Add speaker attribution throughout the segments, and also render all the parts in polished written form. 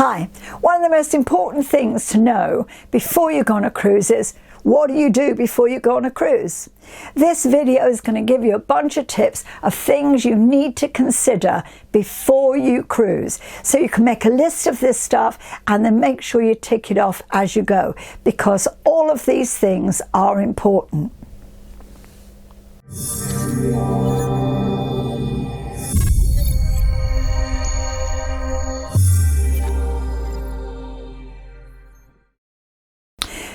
Speaker 1: Hi, one of the most important things to know before you go on a cruise is, what do you do before you go on a cruise? This video is going to give you a bunch of tips of things you need to consider before you cruise. So you can make a list of this stuff and then make sure you tick it off as you go, because all of these things are important.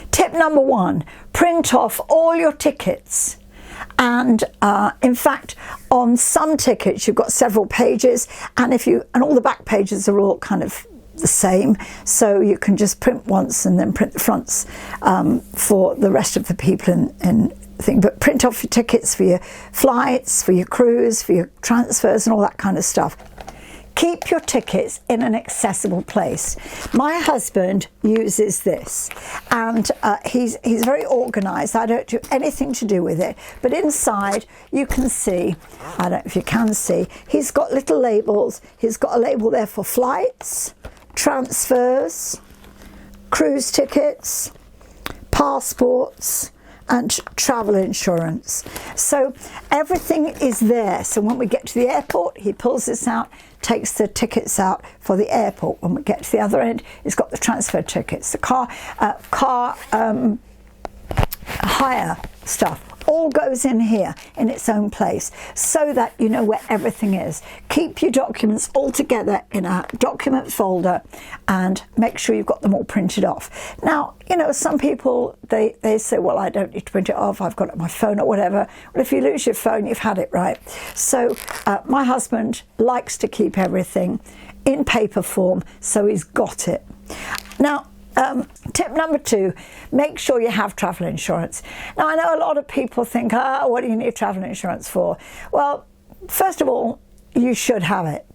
Speaker 1: Tip number one, print off all your tickets. And in fact, on some tickets you've got several pages, and all the back pages are all kind of the same, so you can just print once and then print the fronts for the rest of the people in thing. But print off your tickets for your flights, for your cruise, for your transfers and all that kind of stuff. Keep your tickets in an accessible place. My husband uses this, and he's very organised. I don't do anything to do with it, but inside you can see, I don't know if you can see, he's got little labels. He's got a label there for flights, transfers, cruise tickets, passports, and travel insurance. So everything is there. So when we get to the airport, he pulls this out, takes the tickets out for the airport. When we get to the other end, he's got the transfer tickets, the car hire stuff. All goes in here in its own place, so that you know where everything is. Keep your documents all together in a document folder and make sure you've got them all printed off. Now, you know, some people, they say, well, I don't need to print it off, I've got it on my phone or whatever. Well, if you lose your phone, you've had it, right? So my husband likes to keep everything in paper form, so he's got it. Now, tip number two, make sure you have travel insurance. Now, I know a lot of people think, what do you need travel insurance for? Well, first of all, you should have it.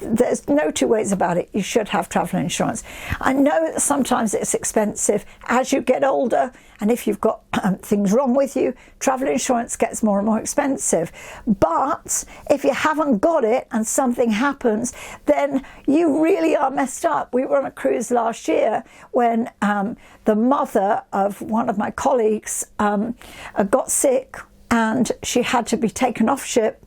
Speaker 1: There's no two ways about it. You should have travel insurance. I know that sometimes it's expensive as you get older, and if you've got things wrong with you, travel insurance gets more and more expensive. But if you haven't got it and something happens, then you really are messed up. We were on a cruise last year when the mother of one of my colleagues got sick, and she had to be taken off ship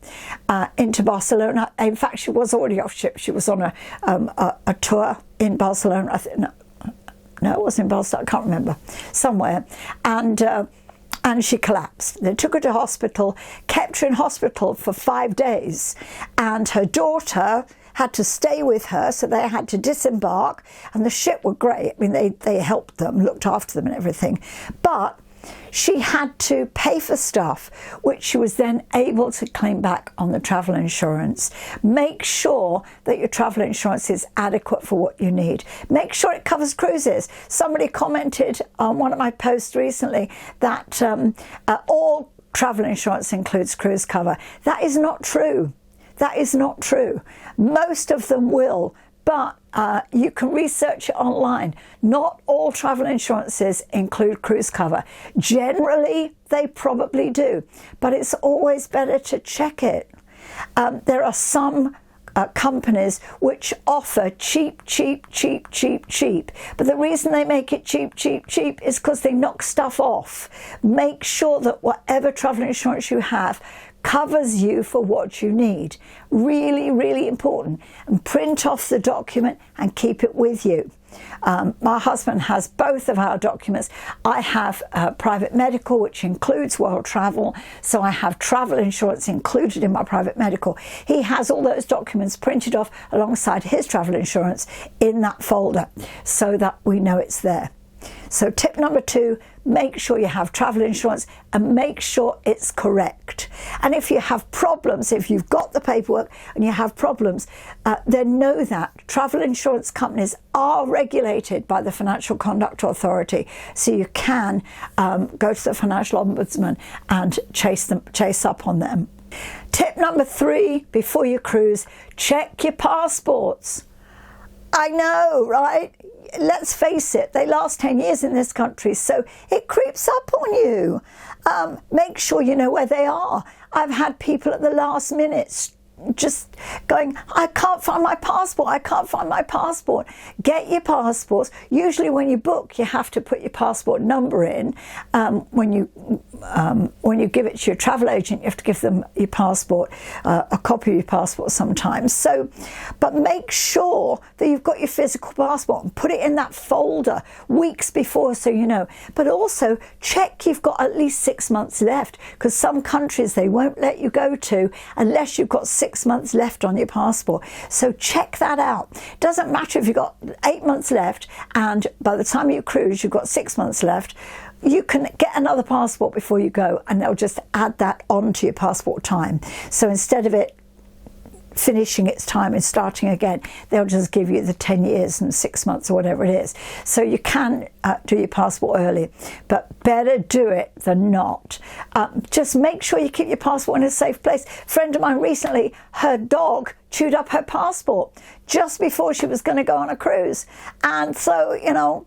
Speaker 1: into Barcelona. In fact, she was already off ship. She was on a tour in Barcelona. No, it wasn't in Barcelona. I can't remember. Somewhere. And she collapsed. They took her to hospital, kept her in hospital for 5 days. And her daughter had to stay with her, so they had to disembark. And the ship were great. I mean, they helped them, looked after them and everything. But she had to pay for stuff which she was then able to claim back on the travel insurance. Make sure that your travel insurance is adequate for what you need. Make sure it covers cruises. Somebody commented on one of my posts recently that all travel insurance includes cruise cover. That is not true. That is not true. Most of them will, but you can research it online. Not all travel insurances include cruise cover. Generally, they probably do, but it's always better to check it. There are some companies which offer cheap, but the reason they make it cheap is because they knock stuff off. Make sure that whatever travel insurance you have covers you for what you need. Really, really important. And print off the document and keep it with you. My husband has both of our documents. I have private medical, which includes world travel, so I have travel insurance included in my private medical. He has all those documents printed off alongside his travel insurance in that folder, so that we know it's there. So tip number two, make sure you have travel insurance and make sure it's correct. And if you have problems, if you've got the paperwork and you have problems, then know that travel insurance companies are regulated by the Financial Conduct Authority. So you can go to the Financial Ombudsman and chase up on them. Tip number three, before you cruise, check your passports. I know, right? Let's face it, they last 10 years in this country, so it creeps up on you. Make sure you know where they are. I've had people at the last minute just going, I can't find my passport, I can't find my passport. Get your passports. Usually when you book, you have to put your passport number in. When you give it to your travel agent, you have to give them your passport, a copy of your passport sometimes. So, but make sure that you've got your physical passport and put it in that folder weeks before so you know. But also check you've got at least 6 months left, because some countries they won't let you go to unless you've got 6 months left on your passport. So check that out. Doesn't matter if you've got 8 months left and by the time you cruise you've got 6 months left. You can get another passport before you go, and they'll just add that onto your passport time. So instead of it finishing its time and starting again, they'll just give you the 10 years and 6 months or whatever it is. So you can do your passport early, but better do it than not. Just make sure you keep your passport in a safe place. A friend of mine recently, her dog chewed up her passport just before she was going to go on a cruise. And so, you know,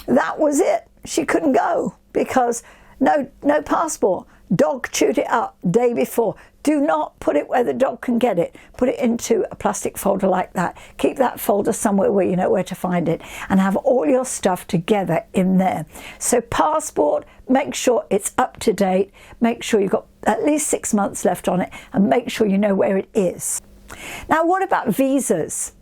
Speaker 1: that was it. She couldn't go because no passport. Dog chewed it up day before. Do not put it where the dog can get it. Put it into a plastic folder like that. Keep that folder somewhere where you know where to find it, and have all your stuff together in there. So passport, make sure it's up to date. Make sure you've got at least 6 months left on it, and make sure you know where it is. Now, what about visas?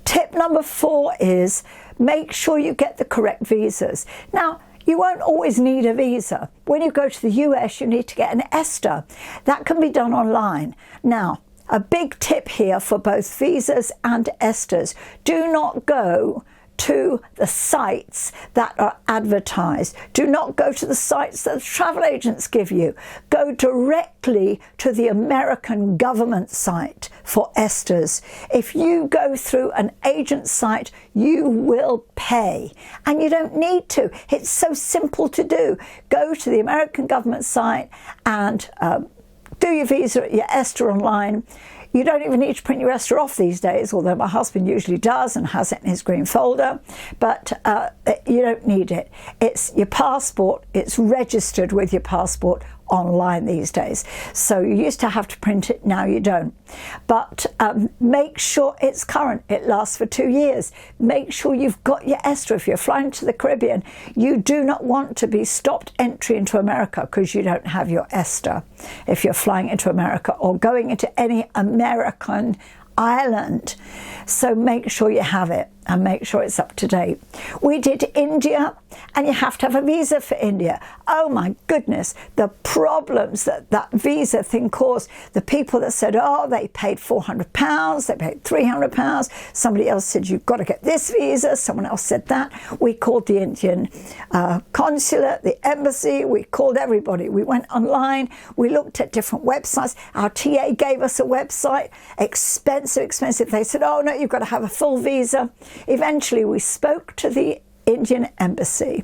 Speaker 1: Tip number 4 is make sure you get the correct visas. Now, you won't always need a visa. When you go to the US, you need to get an ESTA. That can be done online. Now, a big tip here for both visas and ESTAs: do not go to the sites that are advertised. Do not go to the sites that the travel agents give you. Go directly to the American government site for ESTAs. If you go through an agent site, you will pay, and you don't need to. It's so simple to do. Go to the American government site and do your visa, your ESTA online. You don't even need to print your ESTA off these days, although my husband usually does and has it in his green folder, but you don't need it. It's your passport. It's registered with your passport online these days. So you used to have to print it, now you don't. But make sure it's current. It lasts for 2 years. Make sure you've got your ESTA. If you're flying to the Caribbean, you do not want to be stopped entry into America because you don't have your ESTA if you're flying into America or going into any American island. So make sure you have it and make sure it's up to date. We did India, and you have to have a visa for India. Oh my goodness, the problems that that visa thing caused. The people that said, oh, they paid £400, they paid £300. Somebody else said, you've got to get this visa. Someone else said that. We called the Indian consulate, the embassy. We called everybody. We went online. We looked at different websites. Our TA gave us a website. Expensive. They said, oh no, you've got to have a full visa. Eventually we spoke to the Indian embassy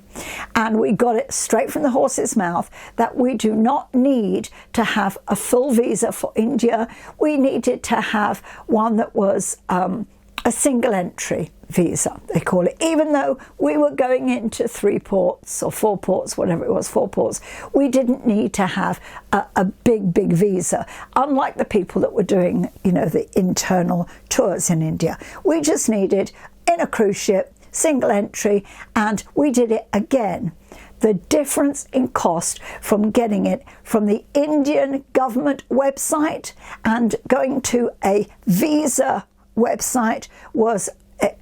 Speaker 1: and we got it straight from the horse's mouth that we do not need to have a full visa for India. We needed to have one that was a single entry visa, they call it. Even though we were going into 3 ports or 4 ports, whatever it was, 4 ports, we didn't need to have a big visa, unlike the people that were doing, you know, the internal tours in India. We just needed in a cruise ship, single entry, and we did it again. The difference in cost from getting it from the Indian government website and going to a visa website was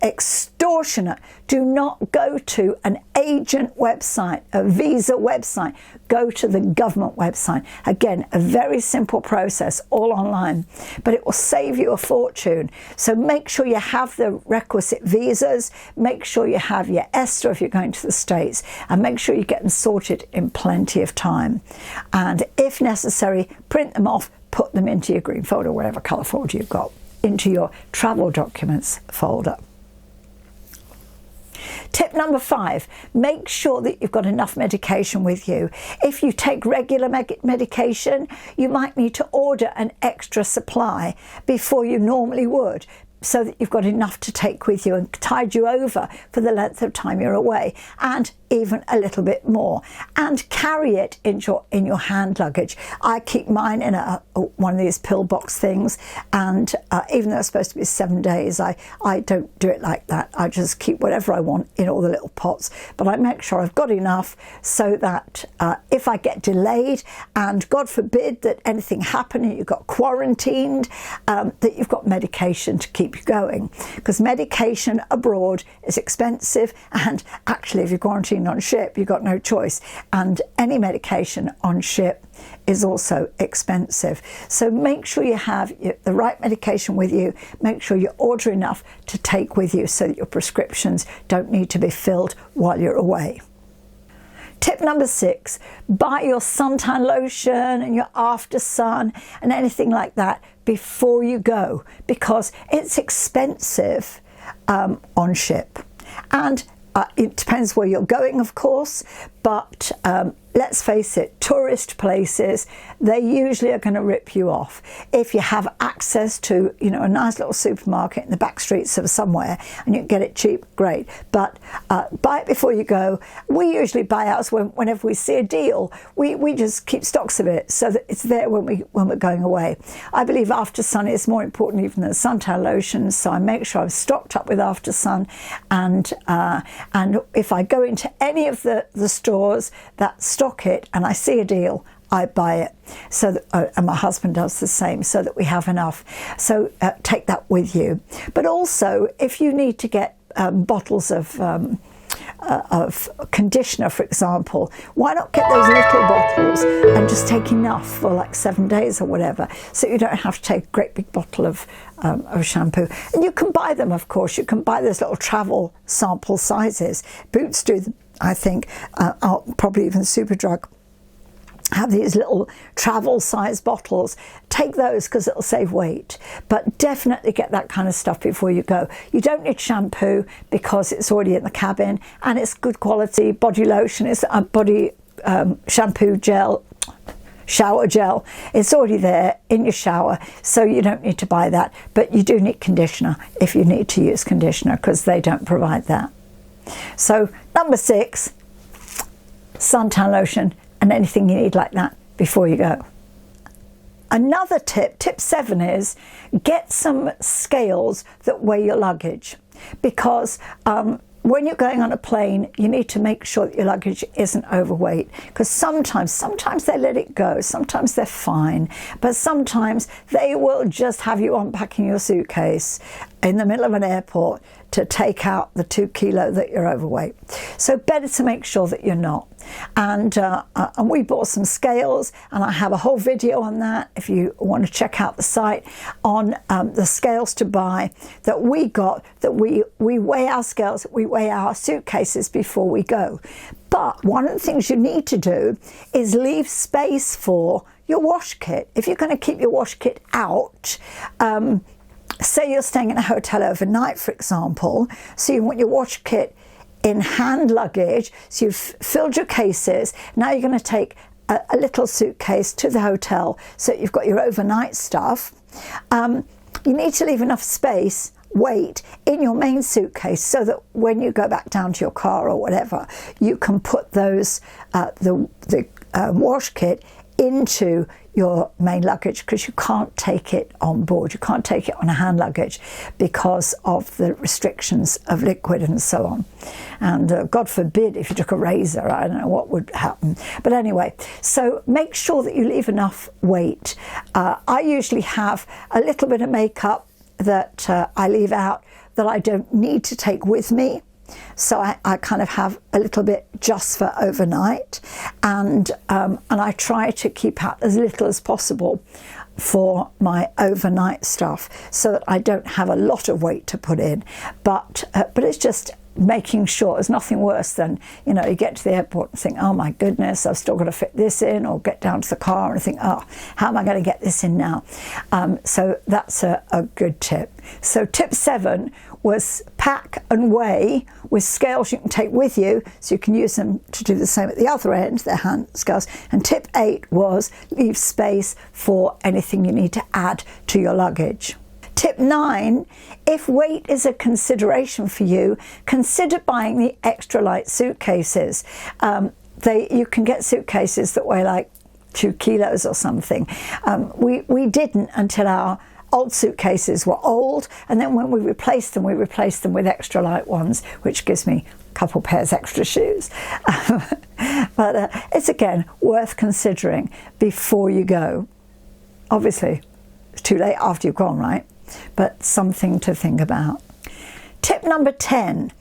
Speaker 1: extortionate. Do not go to an agent website, a visa website. Go to the government website. Again, a very simple process, all online, but it will save you a fortune. So make sure you have the requisite visas, make sure you have your ESTA if you're going to the States, and make sure you get them sorted in plenty of time. And if necessary, print them off, put them into your green folder, whatever colour folder you've got, into your travel documents folder. Tip number 5, make sure that you've got enough medication with you. If you take regular medication, you might need to order an extra supply before you normally would, so that you've got enough to take with you and tide you over for the length of time you're away. And even a little bit more, and carry it in your hand luggage. I keep mine in one of these pillbox things, and even though it's supposed to be 7 days, I don't do it like that. I just keep whatever I want in all the little pots, but I make sure I've got enough so that if I get delayed, and God forbid that anything happened and you got quarantined, that you've got medication to keep you going, because medication abroad is expensive, and actually if you're quarantined on ship you've got no choice, and any medication on ship is also expensive. So make sure you have the right medication with you. Make sure you order enough to take with you so that your prescriptions don't need to be filled while you're away. Tip number 6, buy your suntan lotion and your after sun and anything like that before you go, because it's expensive on ship. And it depends where you're going, of course, but let's face it, tourist places, they usually are going to rip you off. If you have access to, a nice little supermarket in the back streets of somewhere and you can get it cheap, great. But buy it before you go. We usually buy ours whenever we see a deal. We just keep stocks of it so that it's there when we're going away. I believe after sun is more important even than suntan lotion, so I make sure I'm stocked up with after sun, and if I go into any of the stores that stock it and I see a deal, I buy it. So that, and my husband does the same, so that we have enough. So take that with you. But also, if you need to get bottles of conditioner, for example, why not get those little bottles and just take enough for like 7 days or whatever, so you don't have to take a great big bottle of shampoo. And you can buy them, of course. You can buy those little travel sample sizes. Boots do them, I think, probably even Superdrug have these little travel size bottles. Take those because it'll save weight, but definitely get that kind of stuff before you go. You don't need shampoo because it's already in the cabin, and it's good quality. Body lotion is a body shampoo gel, shower gel, it's already there in your shower, so you don't need to buy that. But you do need conditioner if you need to use conditioner, because they don't provide that. So number 6, suntan lotion and anything you need like that before you go. Another tip 7, is get some scales that weigh your luggage, because when you're going on a plane, you need to make sure that your luggage isn't overweight, because sometimes they let it go, sometimes they're fine, but sometimes they will just have you unpacking your suitcase in the middle of an airport to take out the 2 kilo that you're overweight. So better to make sure that you're not. And we bought some scales, and I have a whole video on that if you want to check out the site on the scales to buy that we got, that we weigh our scales, we weigh our suitcases before we go. But one of the things you need to do is leave space for your wash kit. If you're going to keep your wash kit out, say you're staying in a hotel overnight, for example, so you want your wash kit in hand luggage, so you've filled your cases. Now you're going to take a little suitcase to the hotel, so you've got your overnight stuff. You need to leave enough space, weight, in your main suitcase, so that when you go back down to your car or whatever, you can put those the wash kit into your main luggage, because you can't take it on board. You can't take it on a hand luggage because of the restrictions of liquid and so on. And God forbid if you took a razor, I don't know what would happen. But anyway, so make sure that you leave enough weight. I usually have a little bit of makeup that I leave out that I don't need to take with me. So I kind of have a little bit just for overnight, and I try to keep out as little as possible for my overnight stuff, so that I don't have a lot of weight to put in. But it's just making sure. There's nothing worse than, you get to the airport and think, oh my goodness, I've still got to fit this in, or get down to the car and think, oh, how am I going to get this in now? So that's a good tip. So tip 7 was pack and weigh with scales you can take with you, so you can use them to do the same at the other end, their hand scales. And tip 8 was leave space for anything you need to add to your luggage. Tip 9, if weight is a consideration for you, consider buying the extra light suitcases. You can get suitcases that weigh like 2 kilos or something. We didn't until our old suitcases were old, and then when we replaced them with extra light ones, which gives me a couple pairs extra shoes. But it's again worth considering before you go. Obviously, it's too late after you've gone, right? But something to think about. Tip number 10.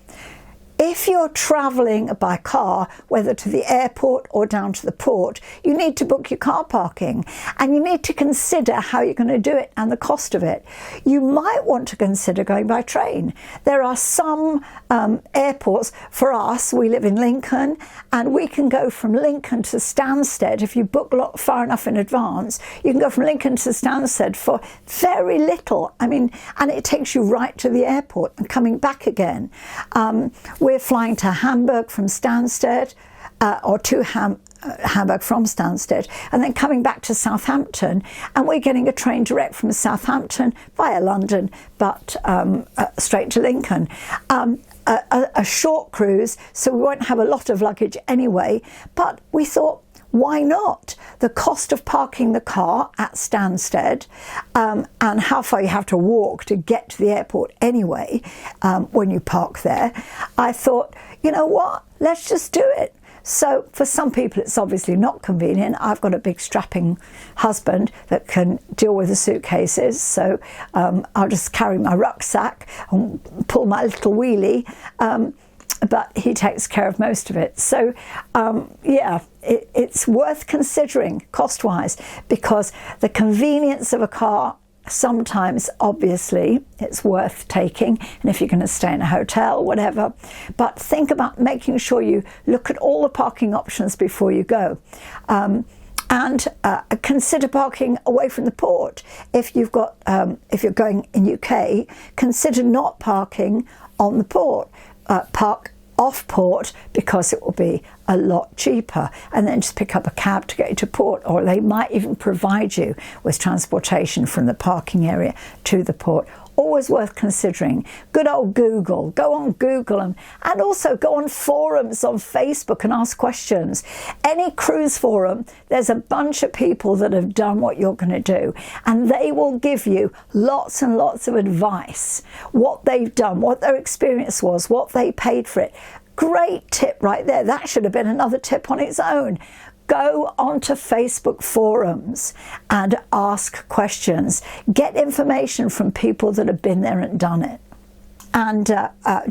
Speaker 1: If you're travelling by car, whether to the airport or down to the port, you need to book your car parking, and you need to consider how you're going to do it and the cost of it. You might want to consider going by train. There are some airports, for us, we live in Lincoln, and we can go from Lincoln to Stansted. If you book far enough in advance, you can go from Lincoln to Stansted for very little. I mean, and it takes you right to the airport and coming back again. We're flying to Hamburg from Stansted, or to Hamburg from Stansted, and then coming back to Southampton, and we're getting a train direct from Southampton via London, but straight to Lincoln. A short cruise, so we won't have a lot of luggage anyway, but we thought, why not? The cost of parking the car at Stansted, and how far you have to walk to get to the airport anyway, when you park there, I thought, you know what, let's just do it. So for some people it's obviously not convenient. I've got a big strapping husband that can deal with the suitcases, so I'll just carry my rucksack and pull my little wheelie, but he takes care of most of it. So yeah, it's worth considering cost-wise, because the convenience of a car, sometimes obviously it's worth taking, and if you're going to stay in a hotel, whatever, but think about making sure you look at all the parking options before you go. And consider parking away from the port. If you've got, if you're going in UK, consider not parking on the port. Park off port, because it will be a lot cheaper, and then just pick up a cab to get you to port, or they might even provide you with transportation from the parking area to the port. Always worth considering. Good old Google. Go on Google and also go on forums on Facebook and ask questions. Any cruise forum, there's a bunch of people that have done what you're going to do, and they will give you lots and lots of advice. What they've done, what their experience was, what they paid for it. Great tip right there. That should have been another tip on its own. Go onto Facebook forums and ask questions. Get information from people that have been there and done it. And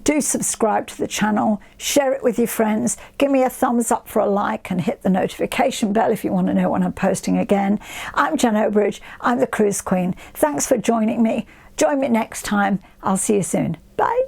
Speaker 1: do subscribe to the channel, share it with your friends, give me a thumbs up for a like, and hit the notification bell if you want to know when I'm posting again. I'm Jen Obridge, I'm the Cruise Queen. Thanks for joining me. Join me next time. I'll see you soon. Bye.